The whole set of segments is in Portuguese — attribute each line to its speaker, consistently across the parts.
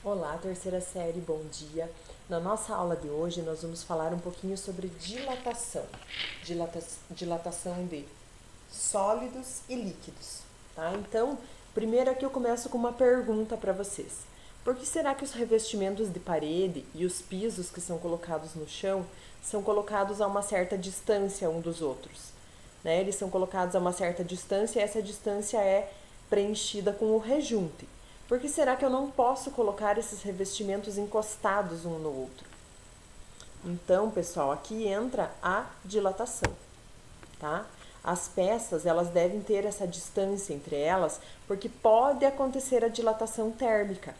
Speaker 1: Olá, terceira série, bom dia. Na nossa aula de hoje, nós vamos falar um pouquinho sobre dilatação. Dilatação de sólidos e líquidos, tá? Então, primeiro aqui eu começo com uma pergunta para vocês. Por que será que os revestimentos de parede e os pisos que são colocados no chão são colocados a uma certa distância um dos outros? Né? Eles são colocados a uma certa distância e essa distância é preenchida com o rejunte. Por que será que eu não posso colocar esses revestimentos encostados um no outro? Então, pessoal, aqui entra a dilatação, tá? As peças, elas devem ter essa distância entre elas, porque pode acontecer a dilatação térmica.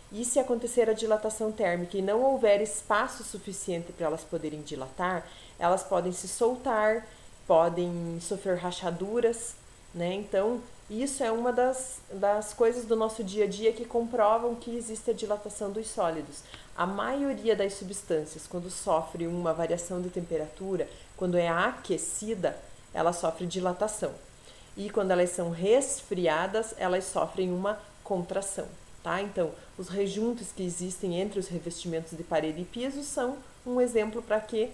Speaker 1: E se acontecer a dilatação térmica e não houver espaço suficiente para elas poderem dilatar, elas podem se soltar, podem sofrer rachaduras, né? Então, isso é uma das coisas do nosso dia a dia que comprovam que existe a dilatação dos sólidos. A maioria das substâncias, quando sofre uma variação de temperatura, quando é aquecida, ela sofre dilatação. E quando elas são resfriadas, elas sofrem uma contração, tá? Então, os rejuntos que existem entre os revestimentos de parede e piso são um exemplo para que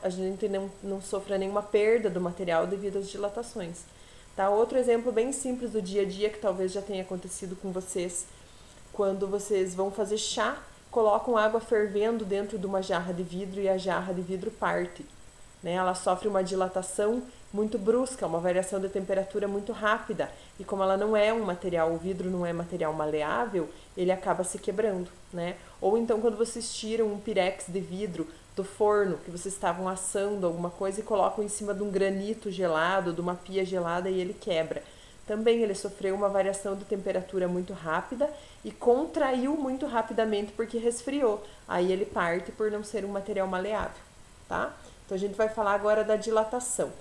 Speaker 1: a gente não sofra nenhuma perda do material devido às dilatações. Tá? Outro exemplo bem simples do dia a dia que talvez já tenha acontecido com vocês, quando vocês vão fazer chá, colocam água fervendo dentro de uma jarra de vidro e a jarra de vidro parte. Né? Ela sofre uma dilatação muito brusca, uma variação de temperatura muito rápida. E como ela não é um material, o vidro não é material maleável, ele acaba se quebrando, né? Ou então quando vocês tiram um pirex de vidro do forno, que vocês estavam assando alguma coisa e colocam em cima de um granito gelado, de uma pia gelada e ele quebra. Também ele sofreu uma variação de temperatura muito rápida e contraiu muito rapidamente porque resfriou. Aí ele parte por não ser um material maleável, tá? Então a gente vai falar agora da dilatação.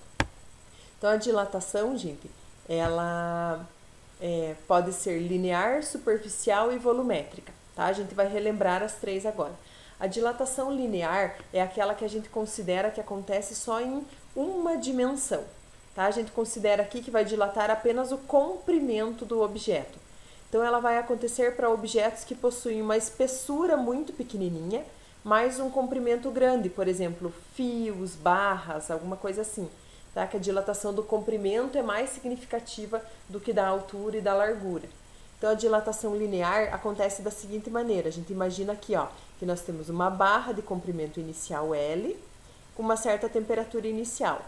Speaker 1: Então a dilatação, gente, ela pode ser linear, superficial e volumétrica, tá? A gente vai relembrar as três agora. A dilatação linear é aquela que a gente considera que acontece só em uma dimensão, tá? A gente considera aqui que vai dilatar apenas o comprimento do objeto. Então ela vai acontecer para objetos que possuem uma espessura muito pequenininha, mais um comprimento grande, por exemplo, fios, barras, alguma coisa assim. Tá? Que a dilatação do comprimento é mais significativa do que da altura e da largura. Então a dilatação linear acontece da seguinte maneira: a gente imagina aqui, ó, que nós temos uma barra de comprimento inicial L com uma certa temperatura inicial.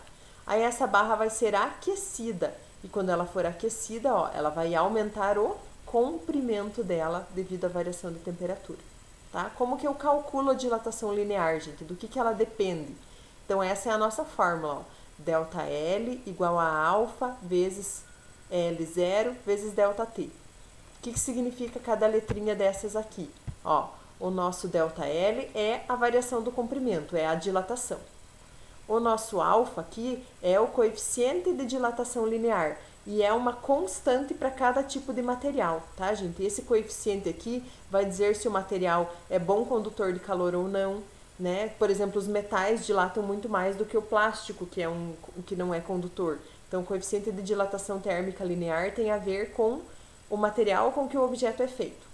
Speaker 1: Aí essa barra vai ser aquecida e quando ela for aquecida, ó, ela vai aumentar o comprimento dela devido à variação de temperatura. Tá? Como que eu calculo a dilatação linear, gente? Do que ela depende? Então essa é a nossa fórmula, ó. Delta L igual a alfa vezes L0 vezes delta T. O que significa cada letrinha dessas aqui? Ó, o nosso delta L é a variação do comprimento, é a dilatação. O nosso alfa aqui é o coeficiente de dilatação linear e é uma constante para cada tipo de material, tá, gente? Esse coeficiente aqui vai dizer se o material é bom condutor de calor ou não, né? Por exemplo, os metais dilatam muito mais do que o plástico, que que não é condutor. Então, o coeficiente de dilatação térmica linear tem a ver com o material com que o objeto é feito.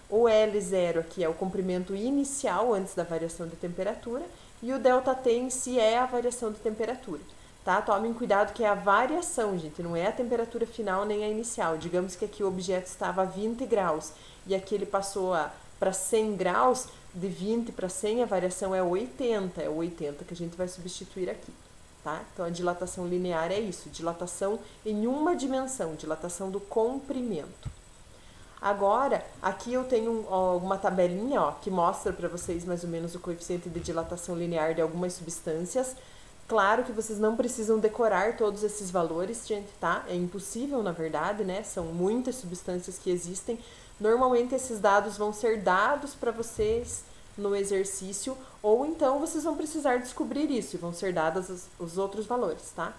Speaker 1: O L0 aqui é o comprimento inicial antes da variação de temperatura e o ΔT em si é a variação de temperatura. Tá? Tomem cuidado que é a variação, gente, não é a temperatura final nem a inicial. Digamos que aqui o objeto estava a 20 graus e aqui ele passou para 100 graus, de 20 para 100 a variação é 80, é o 80 que a gente vai substituir aqui. Tá? Então a dilatação linear é isso, dilatação em uma dimensão, dilatação do comprimento. Agora, aqui eu tenho uma tabelinha, ó, que mostra para vocês mais ou menos o coeficiente de dilatação linear de algumas substâncias. Claro que vocês não precisam decorar todos esses valores, gente, tá? É impossível, na verdade, né? São muitas substâncias que existem. Normalmente esses dados vão ser dados para vocês no exercício, ou então vocês vão precisar descobrir isso e vão ser dados os outros valores, tá?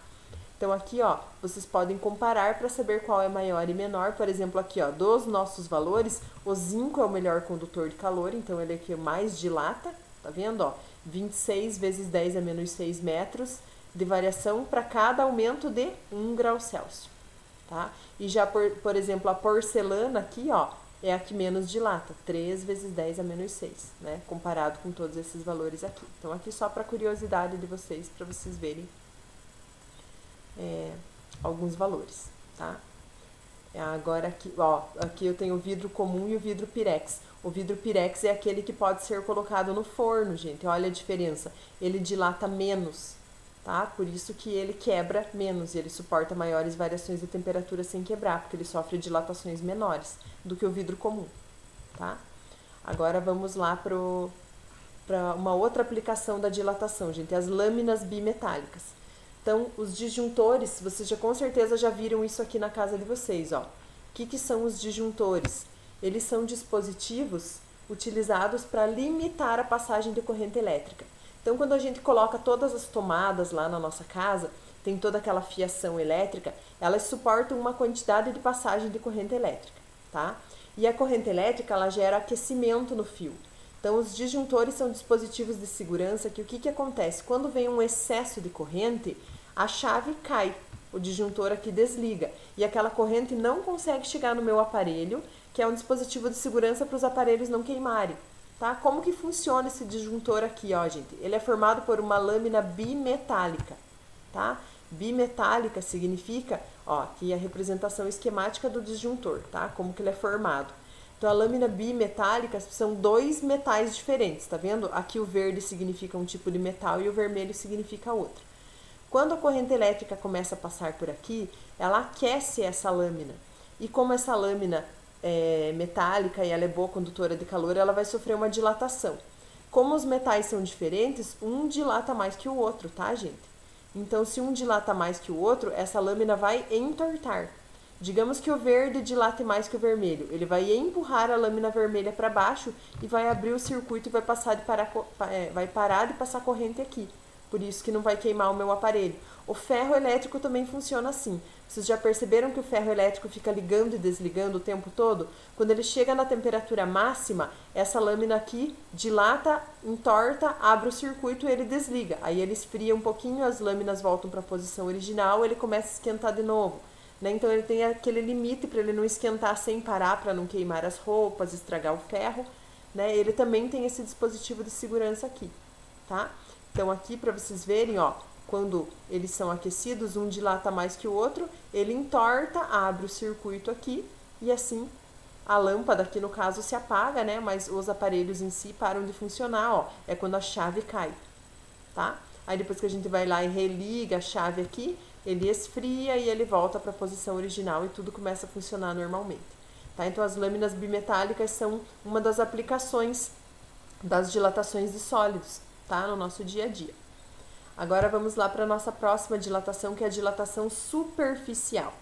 Speaker 1: Então aqui, ó, vocês podem comparar para saber qual é maior e menor. Por exemplo, aqui, ó, dos nossos valores, o zinco é o melhor condutor de calor, então ele é que mais dilata, tá vendo, ó? 26 vezes 10 a menos 6 metros de variação para cada aumento de 1 grau Celsius, tá? E já, por exemplo, a porcelana aqui, ó, é a que menos dilata, 3 vezes 10 a menos 6, né? Comparado com todos esses valores aqui. Então, aqui só para curiosidade de vocês, para vocês verem alguns valores, tá? Agora aqui, ó, aqui eu tenho o vidro comum e o vidro pirex. O vidro pirex é aquele que pode ser colocado no forno, gente. Olha a diferença. Ele dilata menos, tá? Por isso que ele quebra menos e ele suporta maiores variações de temperatura sem quebrar, porque ele sofre dilatações menores do que o vidro comum, tá? Agora vamos lá para uma outra aplicação da dilatação, gente, as lâminas bimetálicas. Então, os disjuntores, vocês já com certeza já viram isso aqui na casa de vocês, ó. O que são os disjuntores? Eles são dispositivos utilizados para limitar a passagem de corrente elétrica. Então, quando a gente coloca todas as tomadas lá na nossa casa, tem toda aquela fiação elétrica, elas suportam uma quantidade de passagem de corrente elétrica, tá? E a corrente elétrica, ela gera aquecimento no fio. Então, os disjuntores são dispositivos de segurança que o que acontece? Quando vem um excesso de corrente, a chave cai, o disjuntor aqui desliga e aquela corrente não consegue chegar no meu aparelho, que é um dispositivo de segurança para os aparelhos não queimarem, tá? Como que funciona esse disjuntor aqui, ó, gente? Ele é formado por uma lâmina bimetálica, tá? Bimetálica significa, ó, aqui a representação esquemática do disjuntor, tá? Como que ele é formado. Então, a lâmina bimetálica são dois metais diferentes, tá vendo? Aqui o verde significa um tipo de metal e o vermelho significa outro. Quando a corrente elétrica começa a passar por aqui, ela aquece essa lâmina. E como essa lâmina é metálica e ela é boa condutora de calor, ela vai sofrer uma dilatação. Como os metais são diferentes, um dilata mais que o outro, tá, gente? Então, se um dilata mais que o outro, essa lâmina vai entortar. Digamos que o verde dilate mais que o vermelho. Ele vai empurrar a lâmina vermelha para baixo e vai abrir o circuito e vai parar de passar corrente aqui. Por isso que não vai queimar o meu aparelho. O ferro elétrico também funciona assim. Vocês já perceberam que o ferro elétrico fica ligando e desligando o tempo todo? Quando ele chega na temperatura máxima, essa lâmina aqui dilata, entorta, abre o circuito e ele desliga. Aí ele esfria um pouquinho, as lâminas voltam para a posição original, ele começa a esquentar de novo. Né? Então ele tem aquele limite para ele não esquentar sem parar, para não queimar as roupas, estragar o ferro. Né? Ele também tem esse dispositivo de segurança aqui, tá? Então aqui para vocês verem, ó, quando eles são aquecidos, um dilata mais que o outro, ele entorta, abre o circuito aqui e assim a lâmpada aqui no caso se apaga, né? Mas os aparelhos em si param de funcionar, ó, é quando a chave cai, tá? Aí depois que a gente vai lá e religa a chave aqui, ele esfria e ele volta para a posição original e tudo começa a funcionar normalmente, tá? Então as lâminas bimetálicas são uma das aplicações das dilatações de sólidos, tá? No nosso dia a dia. Agora vamos lá para a nossa próxima dilatação, que é a dilatação superficial.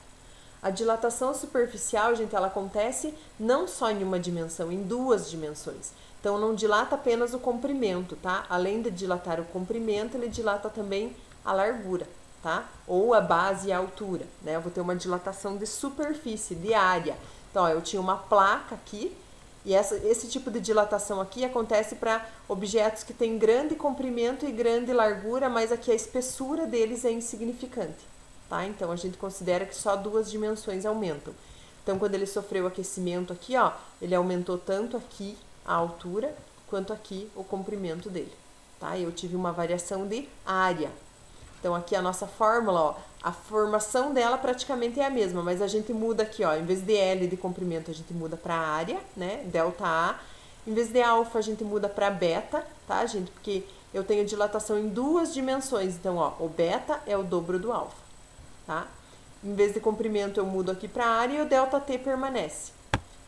Speaker 1: A dilatação superficial, gente, ela acontece não só em uma dimensão, em duas dimensões. Então não dilata apenas o comprimento, tá? Além de dilatar o comprimento, ele dilata também a largura, tá? Ou a base e a altura, né? Eu vou ter uma dilatação de superfície, de área. Então, ó, eu tinha uma placa aqui, e esse tipo de dilatação aqui acontece para objetos que têm grande comprimento e grande largura, mas aqui a espessura deles é insignificante, tá? Então, a gente considera que só duas dimensões aumentam. Então, quando ele sofreu aquecimento aqui, ó, ele aumentou tanto aqui a altura, quanto aqui o comprimento dele, tá? Eu tive uma variação de área. Então, aqui a nossa fórmula, ó, a formação dela praticamente é a mesma, mas a gente muda aqui, ó, em vez de L de comprimento, a gente muda para área, né, delta A. Em vez de alfa, a gente muda para beta, tá, gente? Porque eu tenho dilatação em duas dimensões, então, ó, o beta é o dobro do alfa, tá? Em vez de comprimento, eu mudo aqui para área e o delta T permanece.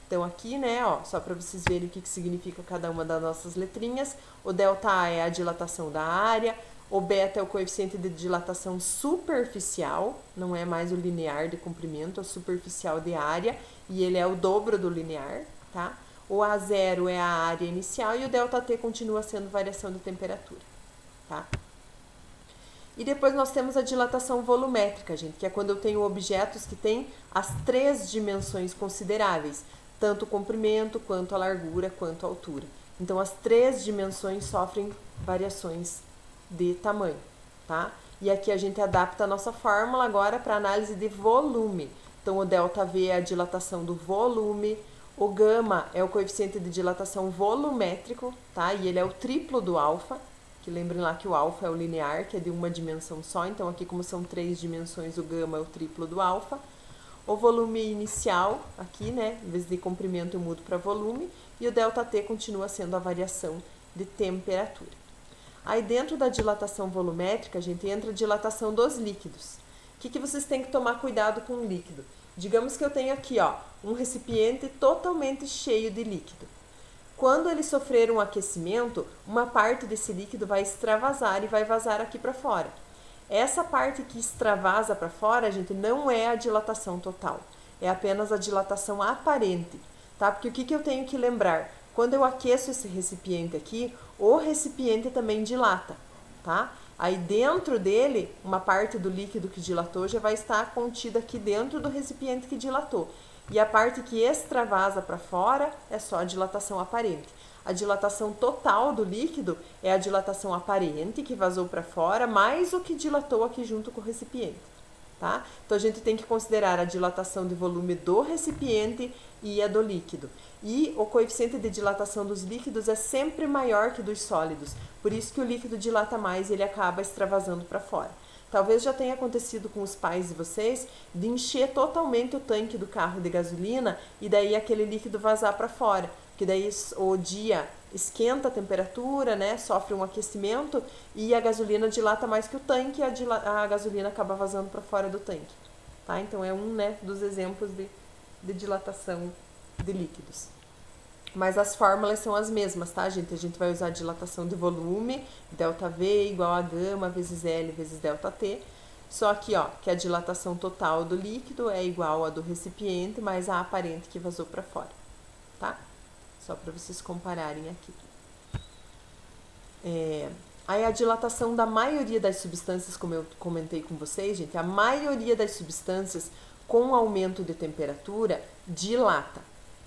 Speaker 1: Então, aqui, né, ó, só para vocês verem o que significa cada uma das nossas letrinhas, o delta A é a dilatação da área, o beta é o coeficiente de dilatação superficial, não é mais o linear de comprimento, é o superficial de área, e ele é o dobro do linear, tá? O A0 é a área inicial e o ΔT continua sendo variação de temperatura, tá? E depois nós temos a dilatação volumétrica, gente, que é quando eu tenho objetos que têm as três dimensões consideráveis, tanto o comprimento, quanto a largura, quanto a altura. Então, as três dimensões sofrem variações de tamanho, tá? E aqui a gente adapta a nossa fórmula agora para análise de volume. Então, o ΔV é a dilatação do volume, O gama é o coeficiente de dilatação volumétrico, tá? E ele é o triplo do alfa, que lembrem lá que o alfa é o linear, que é de uma dimensão só, então aqui como são 3 dimensões, o gama é o triplo do alfa. O volume inicial, aqui, né, em vez de comprimento eu mudo para volume, e o ΔT continua sendo a variação de temperatura. Aí dentro da dilatação volumétrica, a gente entra a dilatação dos líquidos. O que vocês têm que tomar cuidado com o líquido? Digamos que eu tenho aqui, ó, um recipiente totalmente cheio de líquido. Quando ele sofrer um aquecimento, uma parte desse líquido vai extravasar e vai vazar aqui para fora. Essa parte que extravasa para fora, gente, não é a dilatação total. É apenas a dilatação aparente, tá? Porque o que eu tenho que lembrar? Quando eu aqueço esse recipiente aqui, o recipiente também dilata, tá? Aí dentro dele, uma parte do líquido que dilatou já vai estar contida aqui dentro do recipiente que dilatou. E a parte que extravasa para fora é só a dilatação aparente. A dilatação total do líquido é a dilatação aparente, que vazou para fora, mais o que dilatou aqui junto com o recipiente, tá? Então, a gente tem que considerar a dilatação de volume do recipiente e a do líquido. E o coeficiente de dilatação dos líquidos é sempre maior que dos sólidos, por isso que o líquido dilata mais e ele acaba extravasando para fora. Talvez já tenha acontecido com os pais de vocês de encher totalmente o tanque do carro de gasolina e daí aquele líquido vazar para fora. Que daí o dia esquenta a temperatura, né, sofre um aquecimento e a gasolina dilata mais que o tanque e a gasolina acaba vazando para fora do tanque, tá? Então é um, né, dos exemplos de dilatação de líquidos. Mas as fórmulas são as mesmas, tá, gente? A gente vai usar a dilatação de volume, ΔV igual a gama vezes L vezes ΔT. Só que, ó, que a dilatação total do líquido é igual a do recipiente mais a aparente que vazou para fora, tá? Só para vocês compararem aqui. Aí a dilatação da maioria das substâncias, como eu comentei com vocês, gente, a maioria das substâncias com aumento de temperatura dilata,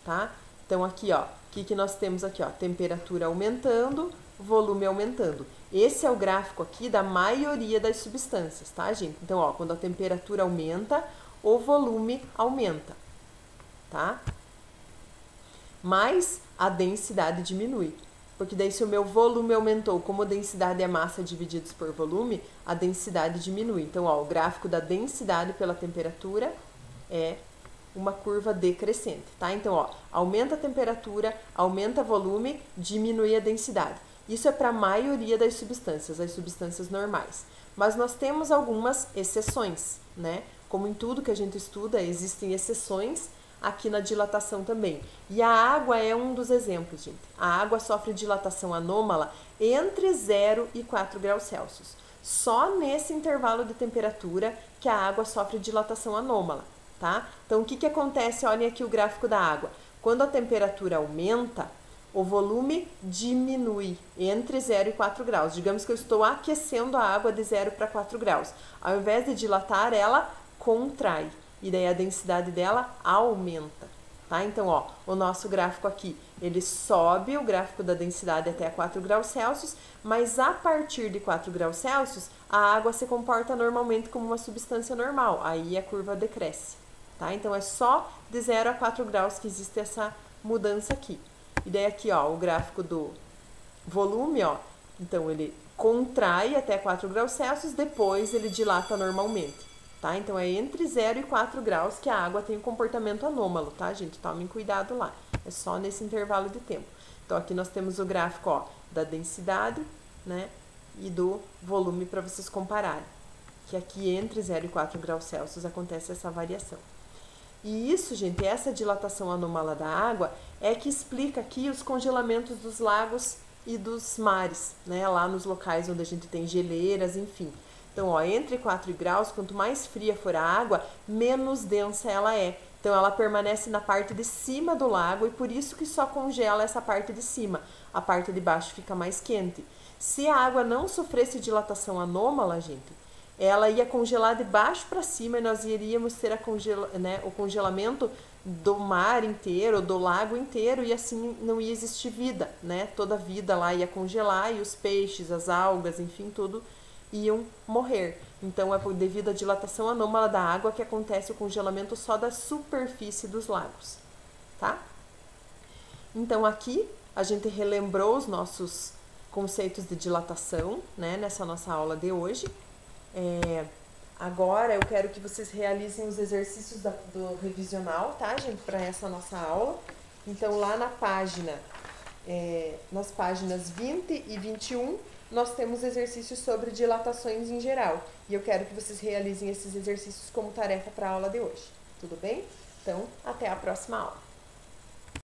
Speaker 1: tá? Então aqui, ó, o que nós temos aqui, ó? Temperatura aumentando, volume aumentando. Esse é o gráfico aqui da maioria das substâncias, tá, gente? Então, ó, quando a temperatura aumenta, o volume aumenta, tá? Mas a densidade diminui. Porque daí se o meu volume aumentou, como a densidade é massa divididos por volume, a densidade diminui. Então, ó, o gráfico da densidade pela temperatura é uma curva decrescente, tá? Então, ó, aumenta a temperatura, aumenta o volume, diminui a densidade. Isso é para a maioria das substâncias, as substâncias normais. Mas nós temos algumas exceções, né? Como em tudo que a gente estuda, existem exceções aqui na dilatação também. E a água é um dos exemplos, gente. A água sofre dilatação anômala entre 0 e 4 graus Celsius. Só nesse intervalo de temperatura que a água sofre dilatação anômala, tá? Então, o que acontece? Olhem aqui o gráfico da água. Quando a temperatura aumenta, o volume diminui entre 0 e 4 graus. Digamos que eu estou aquecendo a água de 0 para 4 graus. Ao invés de dilatar, ela contrai. E daí a densidade dela aumenta, tá? Então, ó, o nosso gráfico aqui, ele sobe o gráfico da densidade até 4 graus Celsius, mas a partir de 4 graus Celsius, a água se comporta normalmente como uma substância normal, aí a curva decresce, tá? Então, é só de 0 a 4 graus que existe essa mudança aqui. E daí aqui, ó, o gráfico do volume, ó, então ele contrai até 4 graus Celsius, depois ele dilata normalmente. Tá? Então, é entre 0 e 4 graus que a água tem um comportamento anômalo, tá, gente? Tomem cuidado lá. É só nesse intervalo de tempo. Então, aqui nós temos o gráfico, ó, da densidade, né, e do volume para vocês compararem. Que aqui entre 0 e 4 graus Celsius acontece essa variação. E isso, gente, essa dilatação anômala da água é que explica aqui os congelamentos dos lagos e dos mares, né? Lá nos locais onde a gente tem geleiras, enfim. Então, ó, entre 4 graus, quanto mais fria for a água, menos densa ela é. Então, ela permanece na parte de cima do lago e por isso que só congela essa parte de cima. A parte de baixo fica mais quente. Se a água não sofresse dilatação anômala, gente, ela ia congelar de baixo para cima e nós iríamos ter o congelamento do mar inteiro, do lago inteiro, e assim não ia existir vida, né? Toda a vida lá ia congelar e os peixes, as algas, enfim, tudo iam morrer. Então, é devido à dilatação anômala da água que acontece o congelamento só da superfície dos lagos, tá? Então aqui a gente relembrou os nossos conceitos de dilatação, né, nessa nossa aula de hoje. Agora eu quero que vocês realizem os exercícios do revisional, tá, gente, para essa nossa aula. Então lá na página, nas páginas 20 e 21, nós temos exercícios sobre dilatações em geral. E eu quero que vocês realizem esses exercícios como tarefa para a aula de hoje. Tudo bem? Então, até a próxima aula.